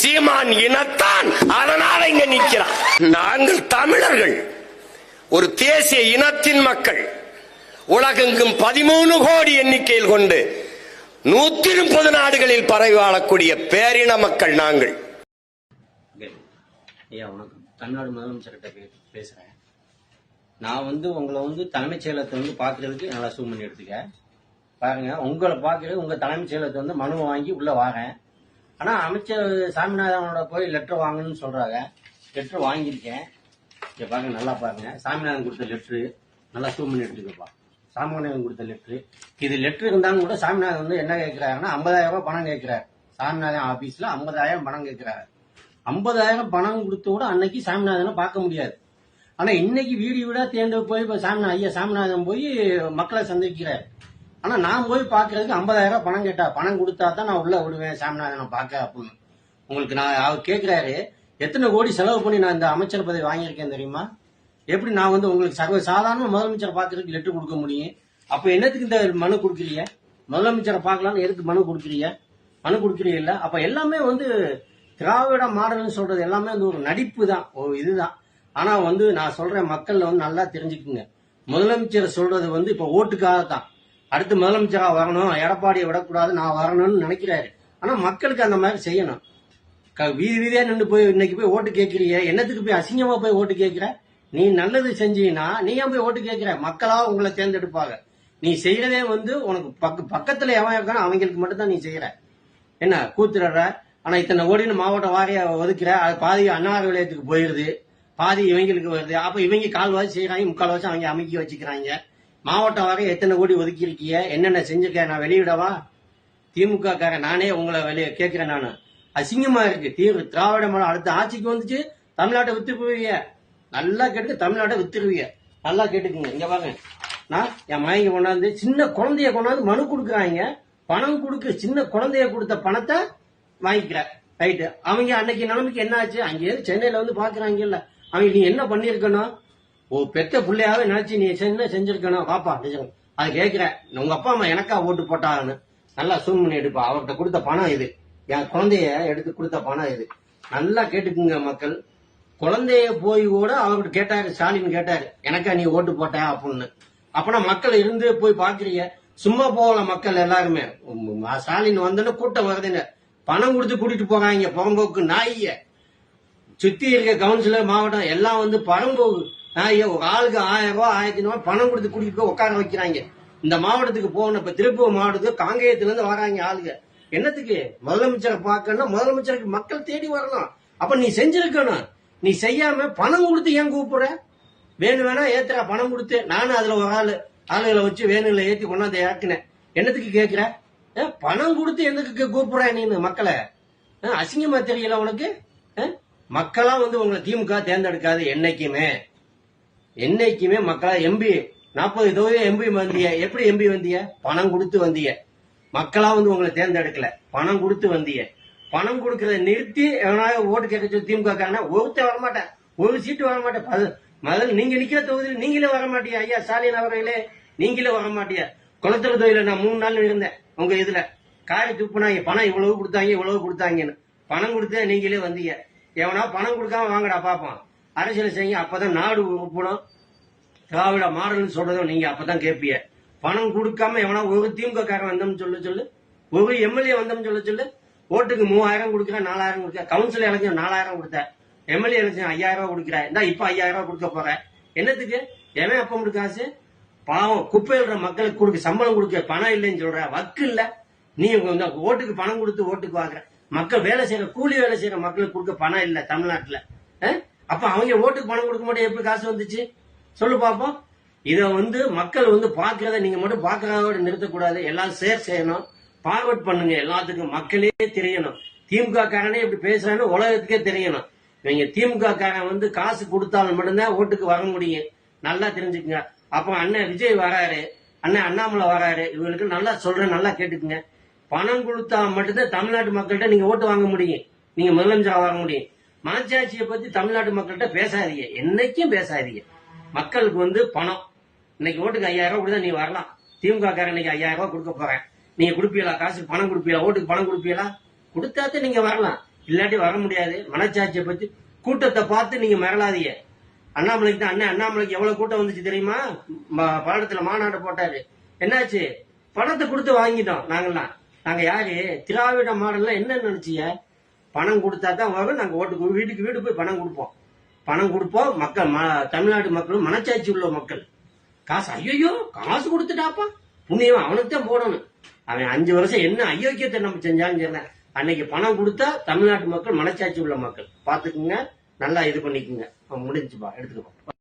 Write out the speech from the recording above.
சீமான் இனத்தான் அதனால இங்க நிக்கிறான். நாங்கள் தமிழர்கள் ஒரு தேசிய இனத்தின் மக்கள். உலகெங்கும் 13 கோடி எண்ணிக்கையில் கொண்டு 130 நாடுகளில் பரவி வாழக்கூடிய பேரின மக்கள் நாங்கள். ஐயா வணக்கம். தமிழ்நாடு முதலமைச்சர்கிட்ட பேசுறேன். நான் உங்களை தலைமைச் செயலகத்தை பாக்குறதுக்கு நல்லா சூம் பண்ணி எடுத்துக்க பாருங்க. உங்களை பாக்குறது உங்க தலைமைச் செயலகத்தை மனு வாங்கி உள்ள வாரேன். ஆனா அமைச்சர் சாமிநாதனோட போய் லெட்டர் வாங்கணும்னு சொல்றாங்க. லெட்டர் வாங்கியிருக்கேன். இங்க பாருங்க, நல்லா பாருங்க. சாமிநாதன் கொடுத்த லெட்டரு நல்லா சூம் பண்ணி எடுத்துக்கப்பா. சாமிநாதன் கொடுத்த லெட்டரு. இது லெட்டர் இருந்தாலும் கூட சாமிநாதன் என்ன கேட்கிறாருன்னா 50,000 ரூபாய் பணம் கேட்கிறாரு. சாமிநாதன் ஆபீஸ்ல 50,000 பணம் கேட்கிறாரு. 50,000 பணம் கொடுத்து கூட அன்னைக்கு சாமிநாதனை பார்க்க முடியாது. ஆனா இன்னைக்கு வீடு வீடா தேர்ந்து போய் சாமிநாதன் போய் மக்களை சந்திக்கிறார். ஆனா நான் போய் பாக்குறதுக்கு 50,000 பணம் கேட்டா, பணம் கொடுத்தா தான் நான் உள்ள விடுவேன் சாமிநாதனை பார்க்க அப்படின்னு. உங்களுக்கு நான் அவர் கேட்கிறாரு, எத்தனை கோடி செலவு பண்ணி நான் இந்த அமைச்சர் பதவி வாங்கியிருக்கேன் தெரியுமா? எப்படி நான் உங்களுக்கு சாதாரண முதலமைச்சரை பாக்குறதுக்கு லெட்டர் கொடுக்க முடியும்? அப்ப என்னத்துக்கு இந்த மனு கொடுக்குறீங்க? முதலமைச்சரை பார்க்கலாம்னு எதுக்கு மனு கொடுக்குறீங்க? மனு கொடுக்குறீங்க. அப்ப எல்லாமே திராவிட மாடல்னு சொல்றது எல்லாமே ஒரு நடிப்பு தான், ஒரு இதுதான். ஆனா நான் சொல்றேன், மக்கள் நல்லா தெரிஞ்சுக்குங்க. முதலமைச்சர் சொல்றது இப்ப ஓட்டுக்காக தான். அடுத்து முதலமைச்சரா வரணும், எடப்பாடியை விடக்கூடாது, நான் வரணும்னு நினைக்கிறாரு. ஆனா மக்களுக்கு அந்த மாதிரி செய்யணும். வீதி வீதியா நின்று போய் இன்னைக்கு போய் ஓட்டு கேட்கிறீங்க. என்னத்துக்கு போய் அசிங்கமா போய் ஓட்டு கேட்கிற? நீ நல்லது செஞ்சீங்கன்னா நீ ஏன் போய் ஓட்டு கேட்கிற? மக்களா உங்களை தேர்ந்தெடுப்பாங்க. நீ செய்யறதே உனக்கு பக்கத்துல எவன் இருக்கானோ அவங்களுக்கு மட்டும் தான் நீ செய்யற. என்ன கூத்துற? ஆனா இத்தனை கோடின்னு மாவட்ட வாரியா ஒதுக்குற, அது பாதி அண்ணா விளையத்துக்கு போயிருது, பாதி இவங்களுக்கு வருது. அப்ப இவங்க கால்வாசி செய்யறாங்க, முக்கால்வாசி அவங்க அமைக்கி வச்சுக்கிறாங்க. மாவட்ட வாரியா எத்தனை கோடி ஒதுக்கி இருக்கீங்க, என்னென்ன செஞ்சிருக்க, நான் வெளியிடவா? திமுக காரன் நானே உங்களை வெளியே கேட்கிறேன். நானு அசிங்கமா இருக்கு. திராவிட மாடல் அடுத்த ஆட்சிக்கு வந்துச்சு, தமிழ்நாட்டை வித்துருவீங்க. நல்லா கேட்டுக்க, தமிழ்நாட்டை வித்துருவீங்க. நல்லா கேட்டுக்குங்க. இங்க பாருங்க, நான் என் மயங்க கொண்டாந்து சின்ன குழந்தைய கொண்டாந்து மனு கொடுக்குறாங்க. பணம் கொடுக்க சின்ன குழந்தைய கொடுத்த பணத்தை வாங்கிக்கிற. ரைட்டு. அவங்க அன்னைக்கு நிலைமைக்கு என்ன ஆச்சு? அங்கே சென்னையில பாக்குறாங்க. இல்ல அவங்க நீ என்ன பண்ணிருக்கணும்? பெத்த பிள்ளையாவே நினைச்சு நீ என்ன செஞ்சிருக்கணும்? பாப்பா அது கேட்கிற. உங்க அப்பா அம்மா எனக்கா ஓட்டு போட்டாங்கன்னு நல்லா சூன் பண்ணி எடுப்பா. அவர்கிட்ட கொடுத்த பணம் இது, என் குழந்தைய எடுத்து கொடுத்த பணம் இது. நல்லா கேட்டுக்குங்க மக்கள். குழந்தைய போய் கூட அவர்கிட்ட கேட்டாரு, ஸ்டாலின் கேட்டாரு, எனக்கா நீ ஓட்டு போட்ட அப்படின்னு. அப்பனா மக்கள் இருந்து போய் பாக்குறீங்க. சும்மா போகல மக்கள் எல்லாருமே. ஸ்டாலின் வந்தோன்னு கூட்டம் வருதுன்னு பணம் கொடுத்து கூட்டிட்டு போறாங்க. புறம்போக்கு நாய சுத்தி இருக்க கவுன்சிலர் மாவட்டம் எல்லாம் பரம்போக்கு நாய. ஒரு ஆளுக்கு 1000 ரூபாய் 1500 பணம் கொடுத்து கூட்டிட்டு போய் உட்கார வைக்கிறாங்க. இந்த மாவட்டத்துக்கு போகணும். இப்ப திருப்பூர் மாவட்டத்துக்கு காங்கேயத்துல இருந்து வராங்க ஆளுங்க. என்னத்துக்கு? முதலமைச்சரை பார்க்கணும். முதலமைச்சருக்கு மக்கள் தேடி வரணும். அப்ப நீ செஞ்சிருக்கணும். நீ செய்யாம பணம் கொடுத்து ஏன் கூப்பிடுற? வேணா ஏத்துறா பணம் கொடுத்து. நானும் அதுல ஒரு ஆளுகளை வச்சு வேணுங்களை ஏத்தி கொண்டாந்து இறக்குனேன். என்னத்துக்கு கேட்கிற? பணம் கொடுத்து எதுக்கு கூப்பிடுற நீ மக்களை? அசிங்கமா தெரியல உனக்கு? மக்களா உங்களை திமுக தேர்ந்தெடுக்காது என்னைக்குமே மக்களா. எம்பி 40 தொகுதி எம்பி வந்திய. எப்படி எம்பி வந்திய? பணம் கொடுத்து வந்திய. மக்களா உங்களை தேர்ந்தெடுக்கல, பணம் கொடுத்து வந்திய. பணம் கொடுக்கறத நிறுத்தி எவனாவது ஓட்டு கேட்க திமுக காரனா ஒருத்தர் வரமாட்டேன், ஒரு சீட்டு வரமாட்டேன். முதல்ல நீங்க நிக்கிற தொகுதியில் நீங்களே வரமாட்டியா? ஐயா ஸ்டாலின் அவர்களே, நீங்களே வரமாட்டியா? குளத்தூர் தொகுதியில நான் 3 நாள் இருந்தேன். உங்க இதுல காரி துப்புனாங்க. பணம் இவ்வளவு கொடுத்தாங்கன்னு. பணம் கொடுத்தா நீங்களே வந்தீங்க. எவனா பணம் கொடுக்காம வாங்கடா பாப்பான். அரசியல் செய்யுங்க. அப்பதான் நாடு உருப்படும். திராவிட மாடல்னு சொல்றதும் நீங்க அப்பதான் கேட்பீங்க. பணம் கொடுக்காம எவனா ஒரு திமுக காரன் வந்தோம்னு சொல்லு, ஒரு எம்எல்ஏ வந்தோம்னு சொல்லு. ஓட்டுக்கு 3000 கொடுக்குறேன், 4000 கொடுக்க. கவுன்சில் எலெக்ஷன் 4000 கொடுத்த, எம்எல்ஏ எலெக்ஷன் 5000 ரூபாய் கொடுக்குற. இந்த இப்ப 5000 ரூபாய் கொடுக்க போற. என்னத்துக்கு? எவன் அப்ப உங்களுக்கு காசு? பாவம் குப்பையிடுற மக்களுக்கு கொடுக்க, சம்பளம் கொடுக்க பணம் இல்லைன்னு சொல்ற. வக்கு இல்ல. நீ ஓட்டுக்கு பணம் கொடுத்து ஓட்டுக்கு வாங்குற. மக்கள் வேலை செய்யற, கூலி வேலை செய்யற மக்களுக்கு கொடுக்க பணம் இல்ல தமிழ்நாட்டுல. அப்ப அவங்க ஓட்டுக்கு பணம் கொடுக்க மாட்டே எப்படி காசு வந்துச்சு சொல்லு பாப்போம். இத மக்கள் பாக்குறத நீங்க மட்டும் பாக்குறதோட நிறுத்தக்கூடாது. எல்லாம் ஷேர் செய்யணும், ஃபார்வர்ட் பண்ணுங்க. எல்லாத்துக்கும் மக்களே தெரியணும். திமுக காரனே இப்படி பேசுறான்னு உலகத்துக்கே தெரியணும். நீங்க திமுக காரன் காசு கொடுத்தாலும் மட்டும்தான் ஓட்டுக்கு வர முடியும். நல்லா தெரிஞ்சுக்குங்க. அப்ப அண்ணன் விஜய் வராரு, அண்ணன் அண்ணாமலை வராரு. இவங்களுக்கு நல்லா சொல்றேன், நல்லா கேட்டுக்குங்க. பணம் கொடுத்தா மட்டும்தான் தமிழ்நாட்டு மக்கள்கிட்ட நீங்க ஓட்டு வாங்க முடியும், நீங்க முதலமைச்சரா வாங்க முடியும். மனச்சாட்சியை பத்தி தமிழ்நாட்டு மக்கள்கிட்ட பேசாதீங்க, என்னைக்கும் பேசாதீங்க. மக்களுக்கு பணம் இன்னைக்கு ஓட்டுக்கு 5000 ரூபாய் கொடுத்தா நீ வரலாம். திமுக காரன் இன்னைக்கு 5000 ரூபாய் கொடுக்க போறேன். நீங்க கொடுப்பீங்களா? காசுக்கு பணம் கொடுப்பீங்களா? ஓட்டுக்கு பணம் கொடுப்பீங்களா? கொடுத்தாத்தே நீங்க வரலாம். இல்லாட்டி வர முடியாது. மனச்சாட்சியை பத்தி கூட்டத்தை பார்த்து நீங்க மிரளாதீங்க. அண்ணாமலைக்கு தான் அண்ணாமலைக்கு எவ்வளவு கூட்டம் வந்துச்சு தெரியுமா? பல்லடத்துல மாநாடு போட்டாரு. என்னாச்சு? பணத்தை கொடுத்து வாங்கிட்டோம் நாங்கெல்லாம். நாங்க யாரு? திராவிட மாடல்ல என்ன நினைச்சீங்க? பணம் கொடுத்தா தான் வரும். நாங்க ஓட்டு வீட்டுக்கு வீடு போய் பணம் கொடுப்போம். பணம் கொடுப்போம். மக்கள் தமிழ்நாட்டு மக்களும் மனச்சாட்சி உள்ள மக்கள். காசு ஐயோ காசு கொடுத்துட்டாப்பா புண்ணியம் அவனுக்கு தான் போடணும். அவன் 5 வருஷம் என்ன அயோக்கியத்தை நம்ம செஞ்சான்னு சொன்னேன். அன்னைக்கு பணம் கொடுத்தா தமிழ்நாட்டு மக்கள் மனச்சாட்சி உள்ள மக்கள் பாத்துக்குங்க, நல்லா இது பண்ணிக்குங்க. முடிஞ்சுப்பா, எடுத்துக்கப்பா.